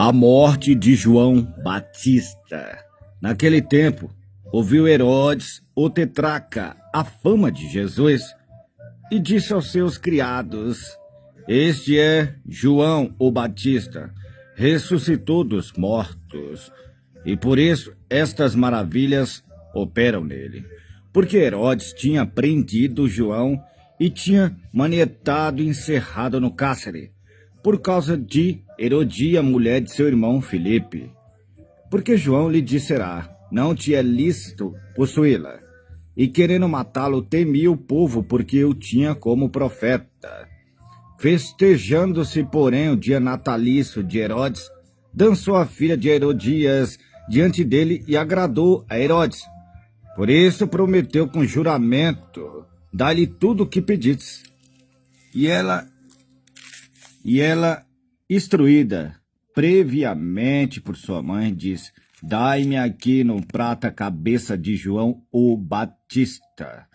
A morte de João Batista. Naquele tempo, ouviu Herodes, o tetrarca, a fama de Jesus e disse aos seus criados: Este é João o Batista, ressuscitou dos mortos, e por isso estas maravilhas operam nele. Porque Herodes tinha prendido João e tinha manietado e encerrado no cárcere, por causa de Herodia, mulher de seu irmão Filipe. Porque João lhe dissera: Não te é lícito possuí-la. E querendo matá-lo, temia o povo, porque o tinha como profeta. Festejando-se, porém, o dia natalício de Herodes, dançou a filha de Herodias diante dele e agradou a Herodes. Por isso prometeu com juramento: Dá-lhe tudo o que pedistes. E ela, instruída previamente por sua mãe, disse: Dai-me aqui no prato a cabeça de João o Batista.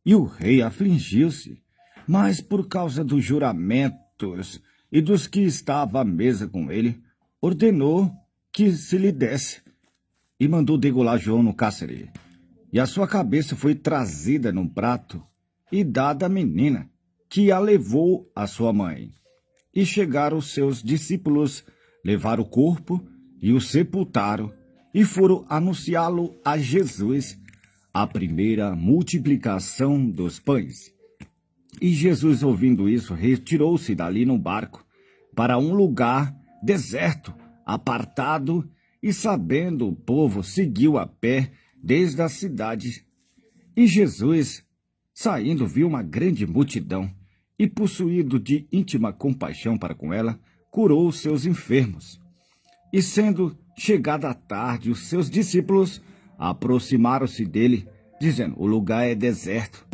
E o rei afligiu-se, mas por causa dos juramentos e dos que estavam à mesa com ele, ordenou que se lhe desse, e mandou degolar João no cárcere. E a sua cabeça foi trazida num prato e dada à menina, que a levou à sua mãe. E chegaram os seus discípulos, levaram o corpo e o sepultaram, e foram anunciá-lo a Jesus, a primeira multiplicação dos pães. E Jesus, ouvindo isso, retirou-se dali no barco para um lugar deserto, apartado, e sabendo o povo, seguiu a pé desde a cidade. E Jesus, saindo, viu uma grande multidão, e possuído de íntima compaixão para com ela, curou os seus enfermos. E sendo chegada a tarde, os seus discípulos aproximaram-se dele, dizendo: O lugar é deserto,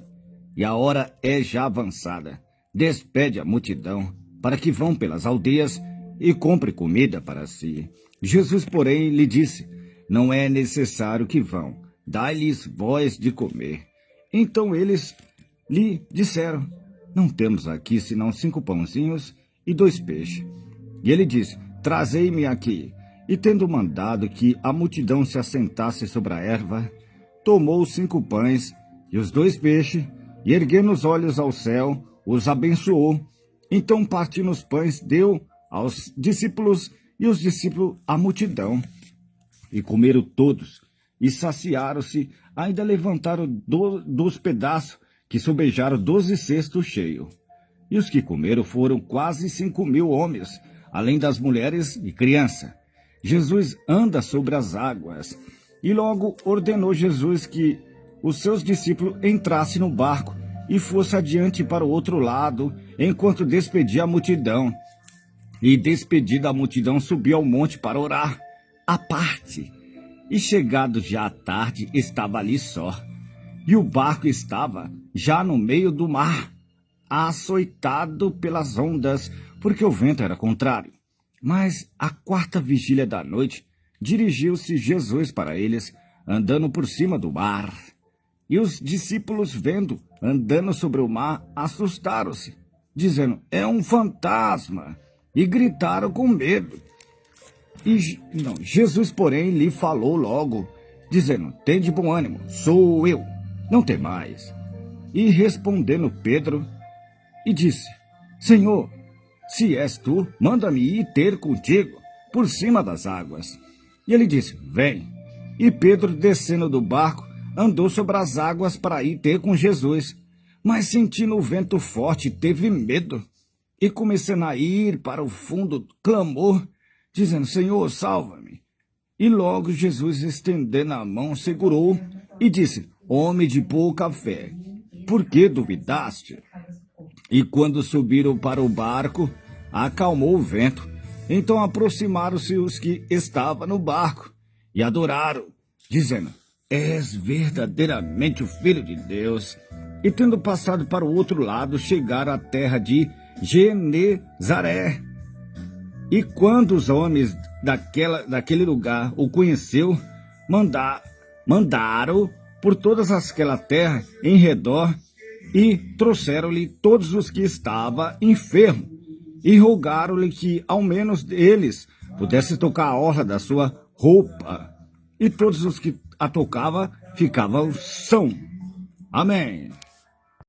e a hora é já avançada. Despede a multidão, para que vão pelas aldeias e compre comida para si. Jesus, porém, lhe disse: Não é necessário que vão, dai-lhes vós de comer. Então eles lhe disseram: Não temos aqui senão 5 pãozinhos e 2 peixes. E ele disse: Trazei-me aqui. E tendo mandado que a multidão se assentasse sobre a erva, tomou os 5 pães e os 2 peixes, e erguendo os olhos ao céu, os abençoou. Então, partindo os pães, deu aos discípulos, e os discípulos à multidão. E comeram todos, e saciaram-se, ainda levantaram dos pedaços, que sobejaram 12 cestos cheios. E os que comeram foram quase 5.000 homens, além das mulheres e crianças. Jesus anda sobre as águas. E logo ordenou Jesus que os seus discípulos entrassem no barco e fosse adiante para o outro lado, enquanto despedia a multidão. E despedida a multidão, subiu ao monte para orar à parte. E chegado já à tarde, estava ali só. E o barco estava já no meio do mar, açoitado pelas ondas, porque o vento era contrário. Mas à 4ª vigília da noite, dirigiu-se Jesus para eles, andando por cima do mar. E os discípulos, vendo, andando sobre o mar, assustaram-se, dizendo: É um fantasma! E gritaram com medo. Jesus, porém, lhe falou logo, dizendo: Tende bom ânimo, sou eu, não temais. E respondendo Pedro, e disse: Senhor, se és tu, manda-me ir ter contigo por cima das águas. E ele disse: Vem. E Pedro, descendo do barco, andou sobre as águas para ir ter com Jesus. Mas sentindo o vento forte, teve medo. E começando a ir para o fundo, clamou, dizendo: Senhor, salva-me. E logo Jesus, estendendo a mão, segurou e disse: Homem de pouca fé, por que duvidaste? E quando subiram para o barco, acalmou o vento. Então aproximaram-se os que estavam no barco e adoraram, dizendo: És verdadeiramente o Filho de Deus. E tendo passado para o outro lado, chegaram à terra de Genezaré. E quando os homens daquele lugar o conheceu, mandaram por todas aquela terra em redor, e trouxeram-lhe todos os que estavam enfermos, e rogaram-lhe que ao menos eles pudesse tocar a orla da sua roupa, e todos os que a tocava ficavam são. Amém.